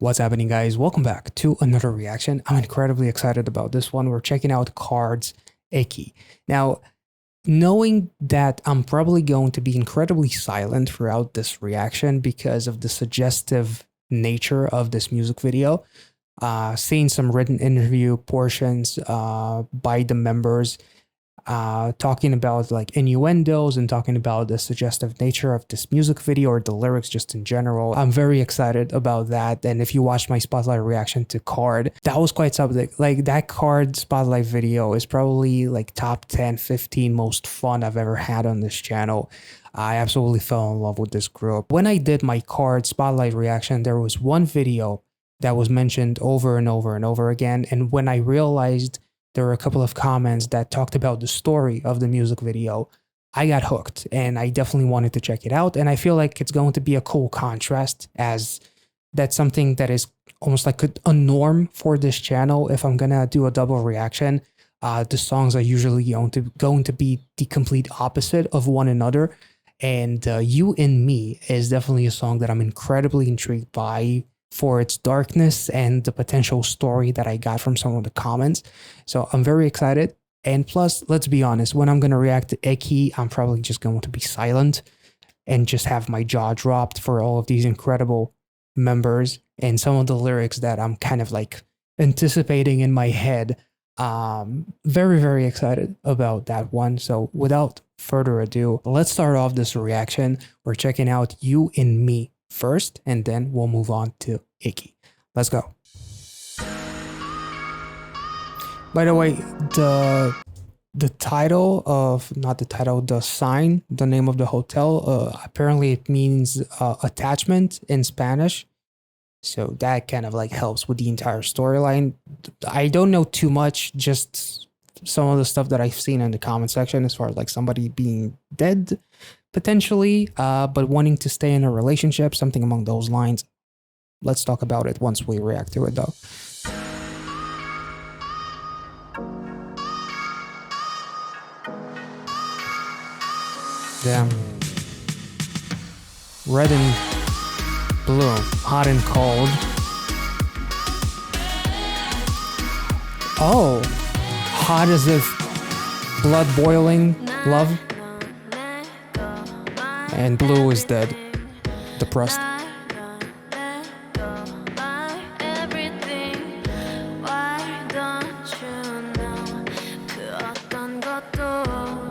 What's happening, guys? Welcome back to another reaction. I'm incredibly excited about this one. We're checking out KARD's ICKY. Now, knowing that I'm probably going to be incredibly silent throughout this reaction because of the suggestive nature of this music video, seeing some written interview portions by the members, talking about like innuendos and talking about the suggestive nature of this music video or the lyrics just in general. I'm very excited about that. And if you watched my spotlight reaction to KARD, that was quite something. Like that KARD spotlight video is probably like top 10, 15 most fun I've ever had on this channel. I absolutely fell in love with this group. When I did my KARD spotlight reaction, there was one video that was mentioned over and over and over again. And when I realized there were a couple of comments that talked about the story of the music video, I got hooked and I definitely wanted to check it out. And I feel like it's going to be a cool contrast, as that's something that is almost like a norm for this channel. If I'm gonna do a double reaction, the songs are usually going to be the complete opposite of one another. And You and Me is definitely a song that I'm incredibly intrigued by for its darkness and the potential story that I got from some of the comments. So I'm very excited. And plus, let's be honest, when I'm going to react to ICKY, I'm probably just going to be silent and just have my jaw dropped for all of these incredible members and some of the lyrics that I'm kind of like anticipating in my head. Very, very excited about that one. So without further ado, let's start off this reaction. We're checking out You and Me first, and then we'll move on to ICKY. Let's go. By the way, the title of, not the title, the sign, the name of the hotel, apparently it means attachment in Spanish. So that kind of like helps with the entire storyline. I don't know too much, just some of the stuff that I've seen in the comment section as far as like somebody being dead potentially, but wanting to stay in a relationship, something along those lines. Let's talk about it once we react to it though. Damn. Red and blue, hot and cold. Oh, hot as if blood boiling, love. And blue is dead, depressed.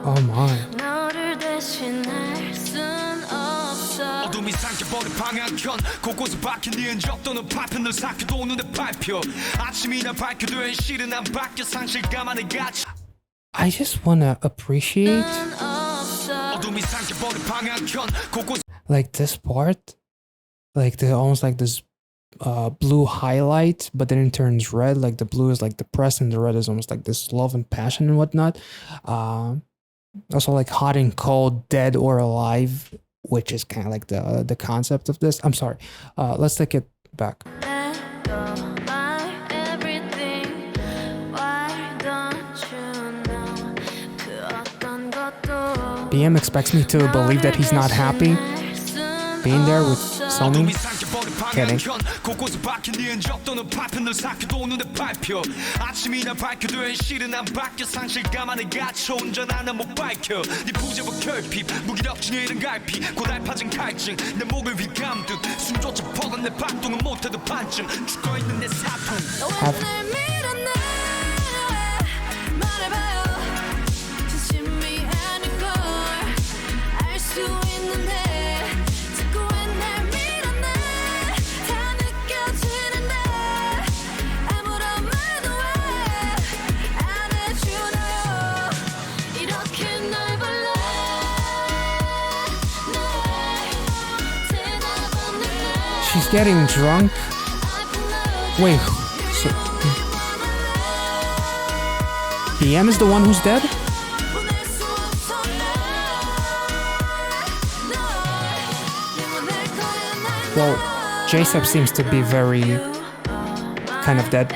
Oh my. I just wanna appreciate like this part, like the almost like this blue highlight, but then it turns red. Like the blue is like depressed and the red is almost like this love and passion and whatnot. Also like hot and cold, dead or alive, which is kind of like the concept of this. I'm sorry. Let's take it back. BM expects me to believe that he's not happy being there with Somi. Kidding. She's getting drunk. Wait, so BM is the one who's dead? Well, J-Sep seems to be very kind of dead.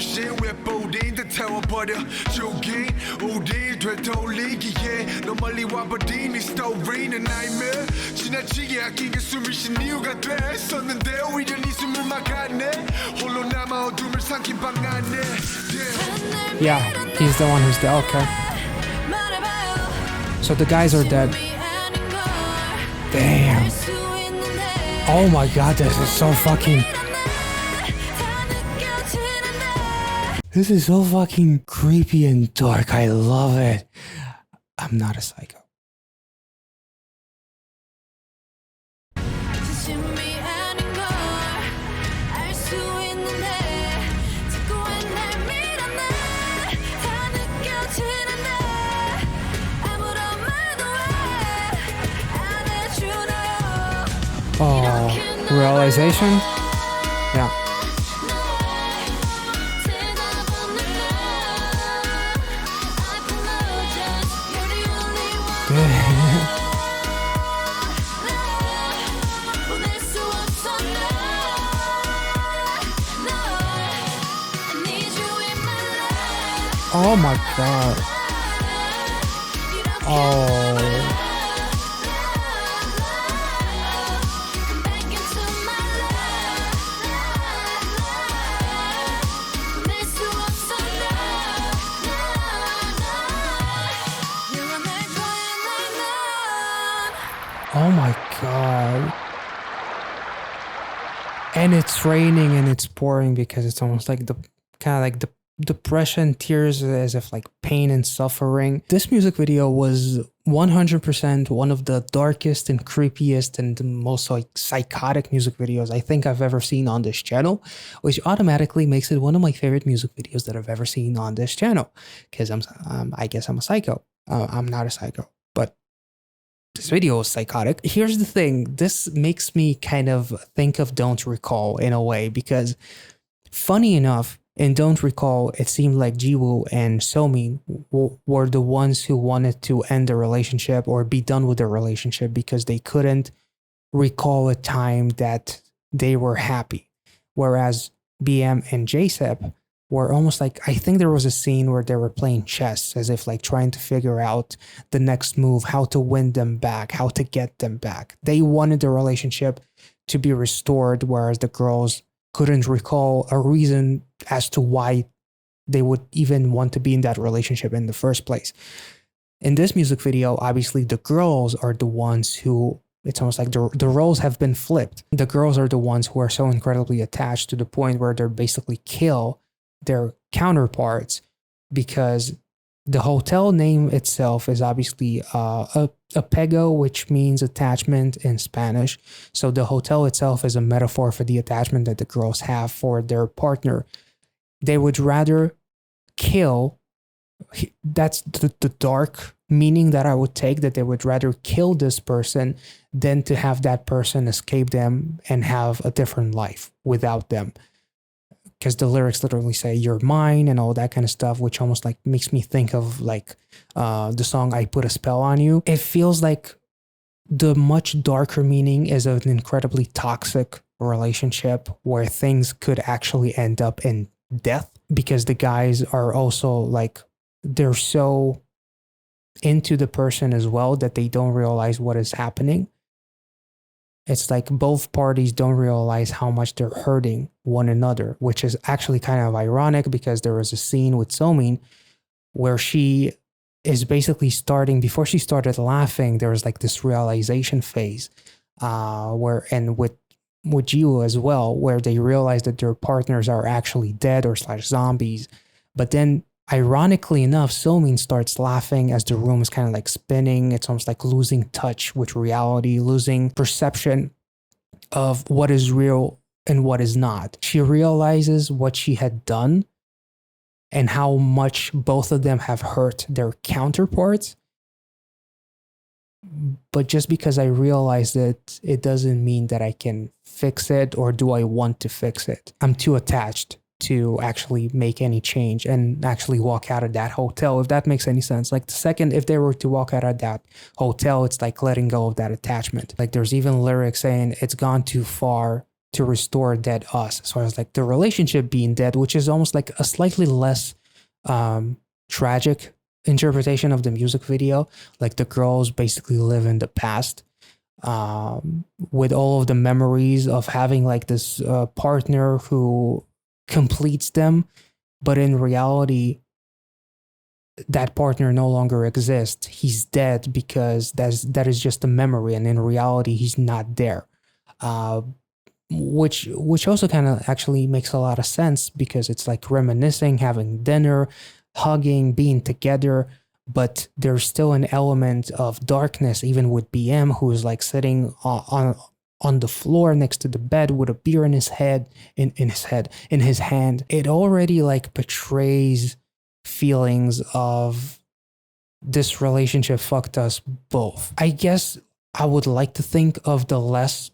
machine 왜 뿌린 듯 태워버려 죽인 우리 되돌리기에 너 멀리 와버린 이 스토리는 nightmare 지나치게 아낀 게 숨이 쉰 이유가 됐었는데 오히려 네 숨을 막았네 홀로 남아 어둠을 삼킨 방 안에 Yeah, he's the one who's dead. Okay. So the guys are dead. Damn. Oh my god, this is so fucking... This is so fucking creepy and dark. I love it. I'm not a psycho. Oh, realization? Yeah. Oh my god. Oh. Oh my god. And it's raining and it's pouring because it's almost like the kind of like the depression, tears, as if like pain and suffering. This music video was 100% one of the darkest and creepiest and the most like psychotic music videos I think I've ever seen on this channel, which automatically makes it one of my favorite music videos that I've ever seen on this channel. Because I guess I'm a psycho. I'm not a psycho, but this video is psychotic. Here's the thing. This makes me kind of think of Don't Recall in a way, because funny enough, in Don't Recall, it seemed like Jiwoo and Somin were the ones who wanted to end the relationship or be done with the relationship because they couldn't recall a time that they were happy. Whereas BM and JSEP were almost like, I think there was a scene where they were playing chess, as if like trying to figure out the next move, how to win them back, how to get them back. They wanted the relationship to be restored, whereas the girls couldn't recall a reason as to why they would even want to be in that relationship in the first place. In this music video, obviously the girls are the ones who, it's almost like the roles have been flipped. The girls are the ones who are so incredibly attached to the point where they're basically kill their counterparts, because the hotel name itself is obviously apego, which means attachment in Spanish. So the hotel itself is a metaphor for the attachment that the girls have for their partner. They would rather kill, that's the dark meaning that I would take, that they would rather kill this person than to have that person escape them and have a different life without them. Because the lyrics literally say you're mine and all that kind of stuff, which almost like makes me think of like the song I Put a Spell on You. It feels like the much darker meaning is an incredibly toxic relationship where things could actually end up in death, because the guys are also like, they're so into the person as well that they don't realize what is happening. It's like both parties don't realize how much they're hurting one another, which is actually kind of ironic, because there was a scene with Somin where she is basically starting, before she started laughing, there was like this realization phase where, and with Jiwoo as well, where they realize that their partners are actually dead or slash zombies. But then ironically enough, Somin starts laughing as the room is kind of like spinning. It's almost like losing touch with reality, losing perception of what is real and what is not. She realizes what she had done and how much both of them have hurt their counterparts. But just because I realized it, it doesn't mean that I can fix it, or do I want to fix it. I'm too attached to actually make any change and actually walk out of that hotel, if that makes any sense. Like the second, if they were to walk out of that hotel, it's like letting go of that attachment. Like there's even lyrics saying it's gone too far to restore dead us, as far as like the relationship being dead, which is almost like a slightly less tragic interpretation of the music video. Like the girls basically live in the past, with all of the memories of having like this partner who completes them, but in reality that partner no longer exists. He's dead because that is just a memory, and in reality he's not there. Which also kind of actually makes a lot of sense, because it's like reminiscing, having dinner, hugging, being together, but there's still an element of darkness even with BM, who is like sitting on the floor next to the bed with a beer in his head, in his hand. It already like portrays feelings of this relationship fucked us both. I guess I would like to think of the less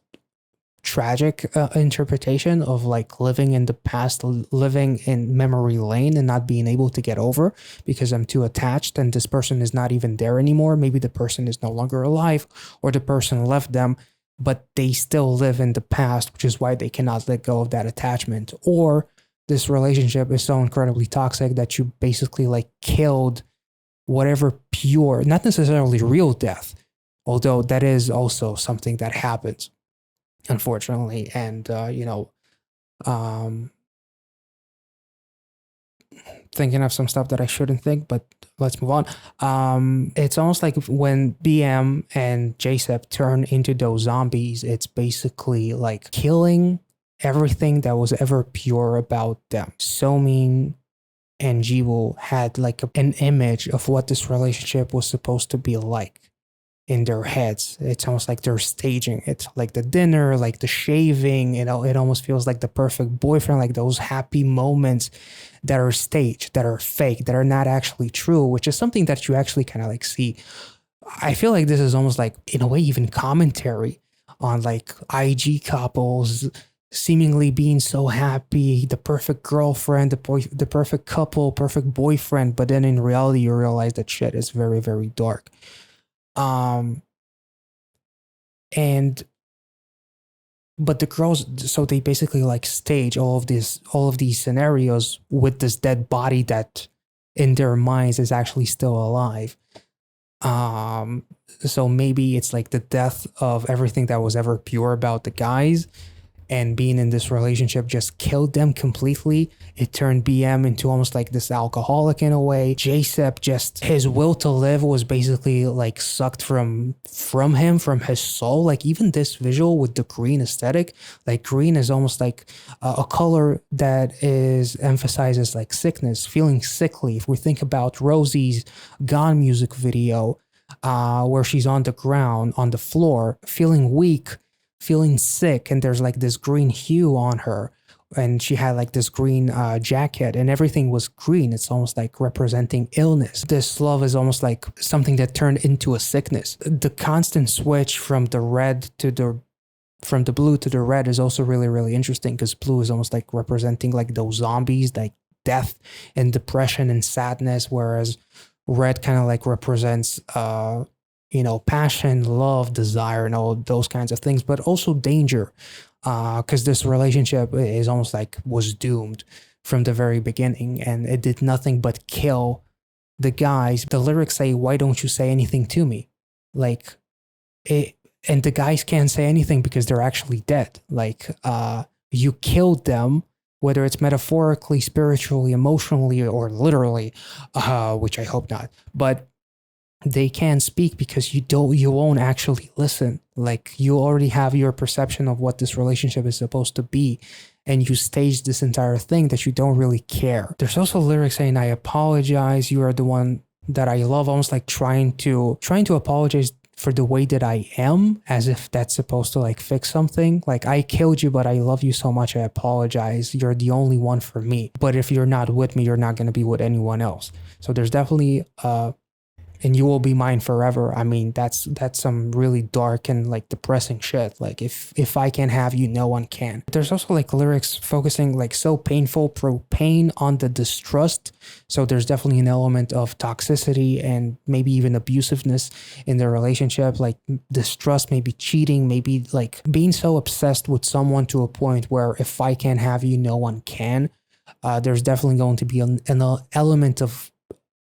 tragic interpretation of like living in the past, living in memory lane and not being able to get over because I'm too attached and this person is not even there anymore. Maybe the person is no longer alive, or the person left them, but they still live in the past, which is why they cannot let go of that attachment. Or this relationship is so incredibly toxic that you basically like killed whatever pure, not necessarily real death, although that is also something that happens, unfortunately. And, thinking of some stuff that I shouldn't think, but let's move on. It's almost like when BM and JSEP turn into those zombies, it's basically like killing everything that was ever pure about them. Somin and Jiwoo had like an image of what this relationship was supposed to be like in their heads. It's almost like they're staging it, like the dinner, like the shaving. It almost feels like the perfect boyfriend, like those happy moments that are staged, that are fake, that are not actually true, which is something that you actually kind of like see. I feel like this is almost like, in a way, even commentary on like IG couples seemingly being so happy, the perfect girlfriend, the perfect couple, perfect boyfriend, but then in reality you realize that shit is very, very dark. But the girls, so they basically like stage all of these scenarios with this dead body that in their minds is actually still alive. So maybe it's like the death of everything that was ever pure about the guys, and being in this relationship just killed them completely. It turned BM into almost like this alcoholic in a way. JSEP, just his will to live was basically like sucked from him, from his soul. Like even this visual with the green aesthetic, like green is almost like a color that is emphasizes like sickness, feeling sickly. If we think about Rosie's Gone music video, where she's on the ground, on the floor, feeling weak, feeling sick, and there's like this green hue on her, and she had like this green jacket, and everything was green. It's almost like representing illness. This love is almost like something that turned into a sickness. The constant switch from the blue to the red is also really, really interesting, because blue is almost like representing like those zombies, like death and depression and sadness, whereas red kind of like represents passion, love, desire, and all those kinds of things, but also danger, because this relationship is almost like was doomed from the very beginning, and it did nothing but kill the guys. The lyrics say, "Why don't you say anything to me?" Like it, and the guys can't say anything because they're actually dead. Like you killed them, whether it's metaphorically, spiritually, emotionally, or literally, which I hope not, but they can't speak because you won't actually listen. Like you already have your perception of what this relationship is supposed to be, and you stage this entire thing that you don't really care. There's also lyrics saying, "I apologize, you are the one that I love," almost like trying to apologize for the way that I am, as if that's supposed to like fix something. Like, I killed you, but I love you so much, I apologize. You're the only one for me. But if you're not with me, you're not going to be with anyone else. So there's definitely and you will be mine forever. I mean, that's some really dark and like depressing shit. Like if I can't have you, no one can. There's also like lyrics focusing like so painful, propane on the distrust. So there's definitely an element of toxicity and maybe even abusiveness in the relationship, like distrust, maybe cheating, maybe like being so obsessed with someone to a point where if I can't have you, no one can. There's definitely going to be an element of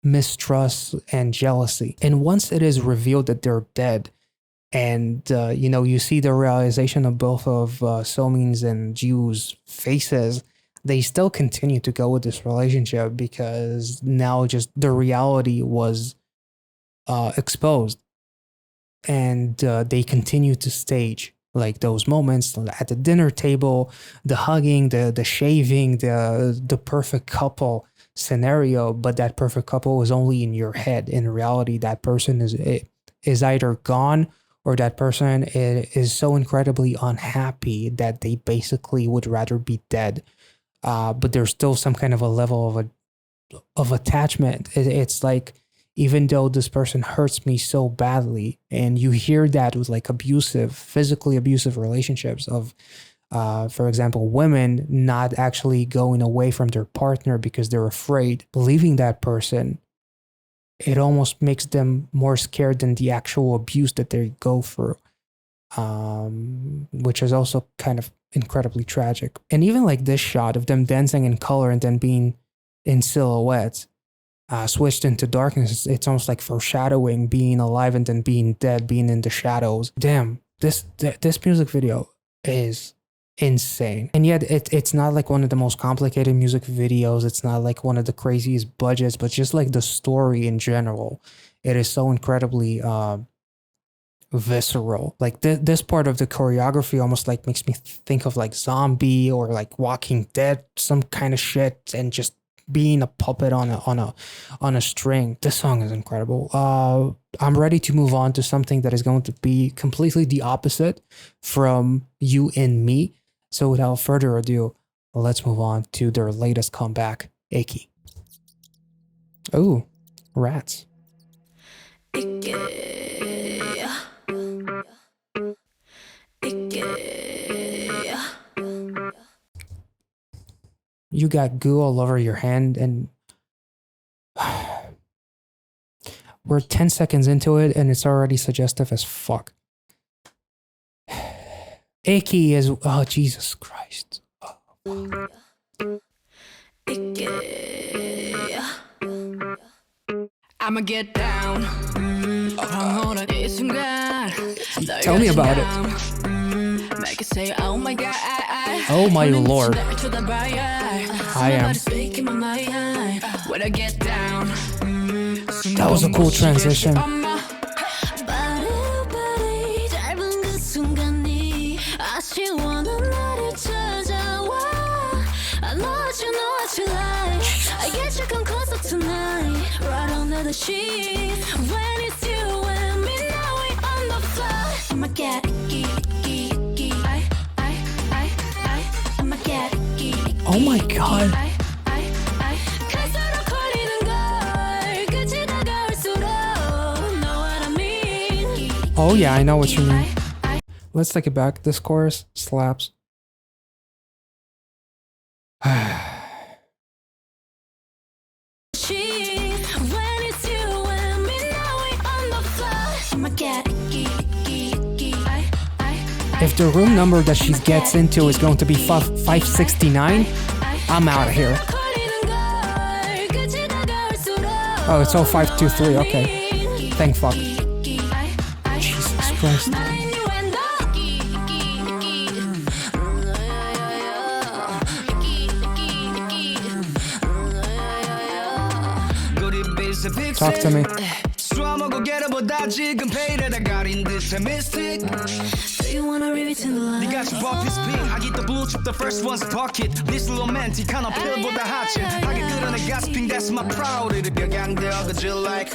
mistrust and jealousy. And once it is revealed that they're dead, and you know, you see the realization of both of Somin's and Jiwoo's faces, they still continue to go with this relationship because now just the reality was exposed, and they continue to stage like those moments at the dinner table, the hugging, the shaving, the perfect couple scenario. But that perfect couple was only in your head. In reality, that person is either gone, or that person is so incredibly unhappy that they basically would rather be dead. But there's still some kind of a level of attachment. It's like, even though this person hurts me so badly, and you hear that with like physically abusive relationships of, for example, women not actually going away from their partner because they're afraid leaving that person. It almost makes them more scared than the actual abuse that they go through, which is also kind of incredibly tragic. And even like this shot of them dancing in color and then being in silhouette, switched into darkness, it's almost like foreshadowing being alive and then being dead, being in the shadows. Damn, this music video is insane. And yet it's not like one of the most complicated music videos. It's not like one of the craziest budgets, but just like the story in general, it is so incredibly visceral. Like this part of the choreography almost like makes me think of like Zombie or like Walking Dead, some kind of shit, and just being a puppet on a string. This song is incredible. I'm ready to move on to something that is going to be completely the opposite from You and Me. So without further ado, let's move on to their latest comeback, ICKY. Oh, rats. You got goo all over your hand, and we're 10 seconds into it and it's already suggestive as fuck. ICKY is, oh Jesus Christ. Oh. I'ma get down. Tell me about it. Say, oh my God, oh my lord. I am. That was a cool transition. I get you come closer tonight, right under the sheets. When it's you and me, now we on the floor. I'ma get geeky. I'ma get geeky. Oh my god. Oh yeah, I know what you mean. Let's take it back. This chorus slaps. If the room number that she gets into is going to be 569, I'm out of here. Oh, it's all 523. Okay. Thank fuck. Jesus Christ. Talk to me. Do you wanna read it in the line? 네가 좀 버피 스핀 I get the blue chip the first one's bucket This romantic 하나 필보다 하체 하게 끌어내 gasping that's my proud 이를 벽양되어 그저 like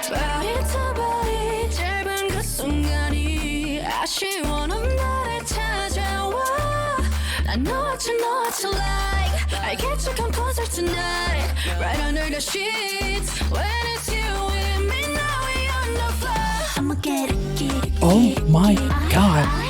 body to body 짧은 그 순간이 아쉬워 넌 나를 찾아와 I know what you like I get you come closer tonight Right under the sheets When it's you and me now Oh my god.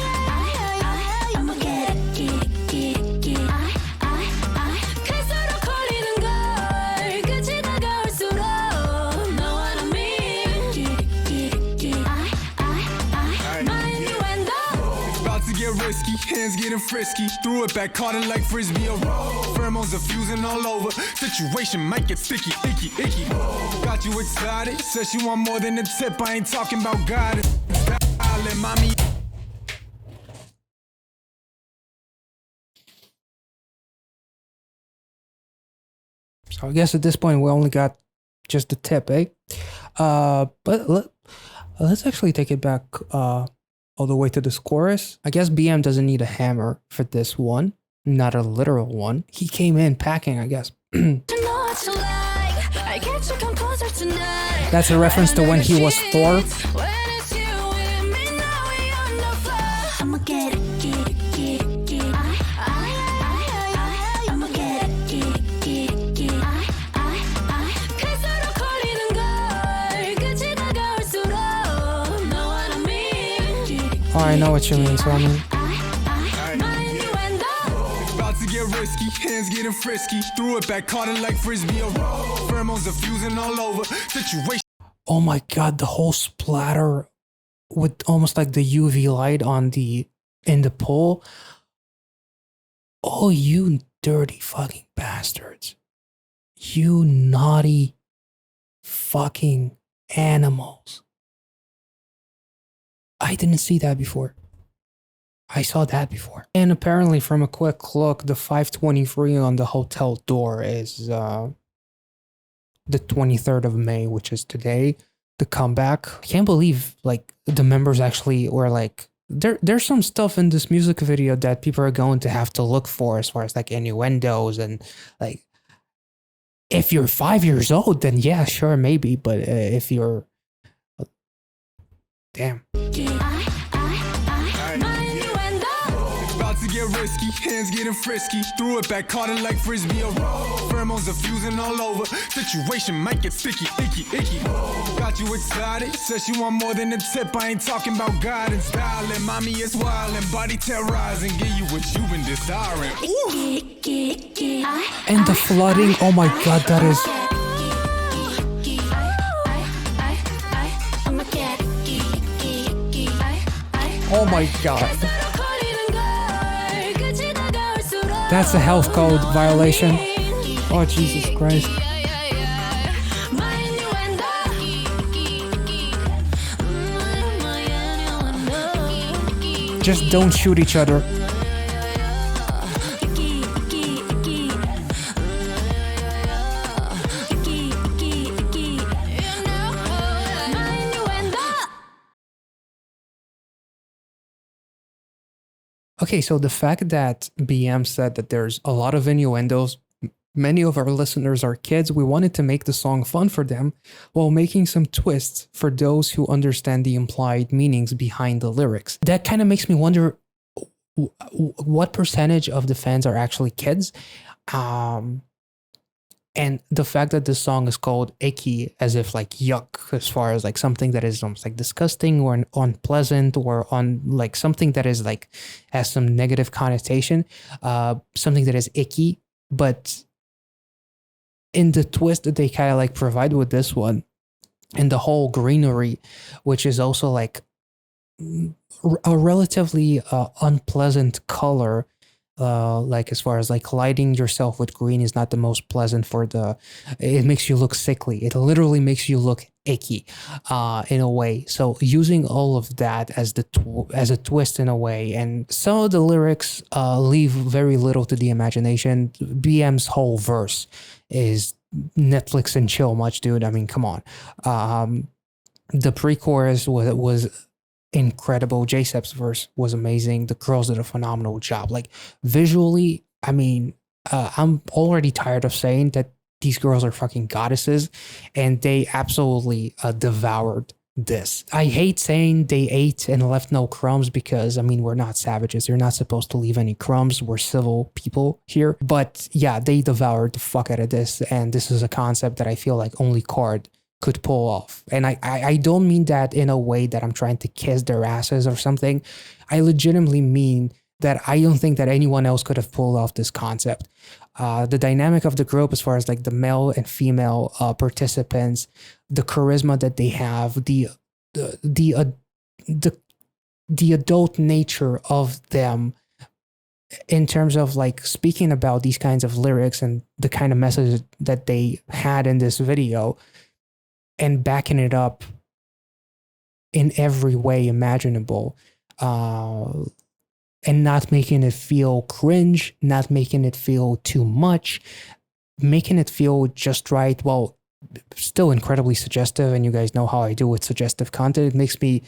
Risky, hands getting frisky. Threw it back, caught it like frisbee or roll. Pheromones are fusing all over. Situation might get sticky, icky, icky. Got you excited, says she want more than a tip. I ain't talking about God. Style, mommy. So I guess at this point we only got just the tip, eh? But let's actually take it back all the way to this chorus. I guess BM doesn't need a hammer for this one, not a literal one. He came in packing, I guess. That's a reference to when he was Thor. Oh, I know what you mean, Swami. About to get risky, hands getting frisky. Threw it back, caught it like frisbee or roll. Pheromones are fusing all over. Situation. Oh my god, the whole splatter with almost like the UV light in the pool. Oh, you dirty fucking bastards. You naughty fucking animals. I didn't see that before. I saw that before. And apparently from a quick look, the 523 on the hotel door is the 23rd of May, which is today, the comeback. I can't believe like the members actually were like, there's some stuff in this music video that people are going to have to look for as far as like innuendos and like, if you're 5 years old, then yeah, sure, maybe. But if you're, damn. About to get risky, hands getting frisky. Threw it back, caught it like frisbee or roll. Pheromones are fusing all over. Situation might get sticky, icky, icky. Got you excited, says she want more than a tip. I ain't talking about God and style. And mommy is wild and body terrorizing. Give you what you've been desiring. And the flooding, oh my god, that is... Oh my god. That's a health code violation. Oh Jesus Christ. Just don't shoot each other. Okay, so the fact that BM said that there's a lot of innuendos, many of our listeners are kids, we wanted to make the song fun for them while making some twists for those who understand the implied meanings behind the lyrics. That kind of makes me wonder what percentage of the fans are actually kids. And the fact that this song is called icky, as if like yuck, as far as like something that is almost like disgusting or unpleasant or on like something that is like has some negative connotation, something that is icky. But in the twist that they kind of like provide with this one and the whole greenery, which is also like a relatively unpleasant color, like as far as like lighting yourself with green is not the most pleasant for it makes you look sickly. It literally makes you look icky in a way. So using all of that as as a twist in a way, and some of the lyrics leave very little to the imagination. BM's whole verse is Netflix and chill much, dude. I mean, come on. The pre-chorus was incredible. J-Sep's verse was amazing. The girls did a phenomenal job. Like visually, I mean, I'm already tired of saying that these girls are fucking goddesses, and they absolutely devoured this. I hate saying they ate and left no crumbs because, I mean, we're not savages. You're not supposed to leave any crumbs. We're civil people here. But yeah, they devoured the fuck out of this, and this is a concept that I feel like only KARD could pull off. And I don't mean that in a way that I'm trying to kiss their asses or something. I legitimately mean that I don't think that anyone else could have pulled off this concept. The dynamic of the group, as far as like the male and female participants, the charisma that they have, the adult nature of them, in terms of like speaking about these kinds of lyrics and the kind of message that they had in this video, and backing it up in every way imaginable, and not making it feel cringe, not making it feel too much, making it feel just right. Well, still incredibly suggestive, and you guys know how I do with suggestive content. It makes me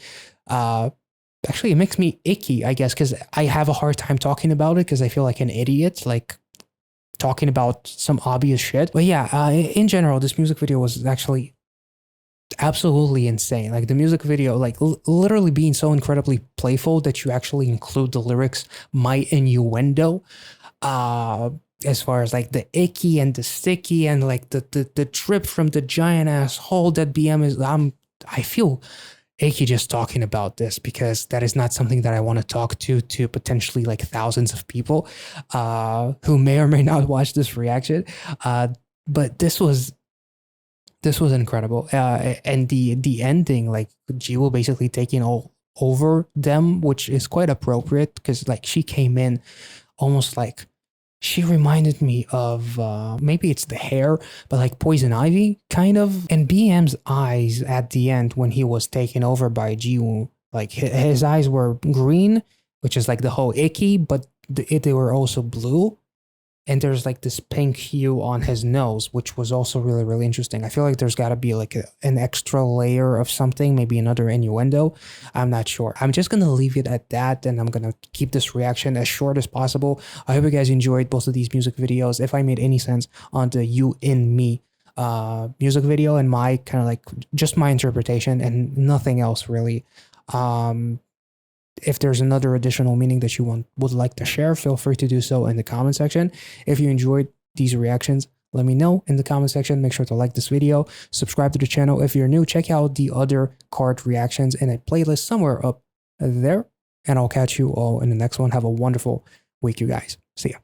actually, it makes me icky, I guess, because I have a hard time talking about it because I feel like an idiot, like talking about some obvious shit. But yeah, in general, this music video was actually absolutely insane. Like the music video, like literally being so incredibly playful that you actually include the lyrics, my innuendo, as far as like the icky and the sticky and like the drip from the giant ass hole that BM is. I feel icky just talking about this, because that is not something that I want to talk to potentially like thousands of people who may or may not watch this reaction. But this was incredible. And the ending, like Jiwoo basically taking all over them, which is quite appropriate, because like she came in almost like, she reminded me of maybe it's the hair, but like Poison Ivy kind of. And BM's eyes at the end when he was taken over by Jiwoo, like his eyes were green, which is like the whole icky, but they were also blue. And there's like this pink hue on his nose, which was also really, really interesting. I feel like there's got to be like an extra layer of something, maybe another innuendo. I'm not sure. I'm just going to leave it at that, and I'm going to keep this reaction as short as possible. I hope you guys enjoyed both of these music videos. If I made any sense on the You in Me music video and my kind of like just my interpretation and nothing else really. If there's another additional meaning that you would like to share, feel free to do so in the comment section. If you enjoyed these reactions, let me know in the comment section. Make sure to like this video, subscribe to the channel. If you're new, check out the other KARD reactions in a playlist somewhere up there. And I'll catch you all in the next one. Have a wonderful week, you guys. See ya.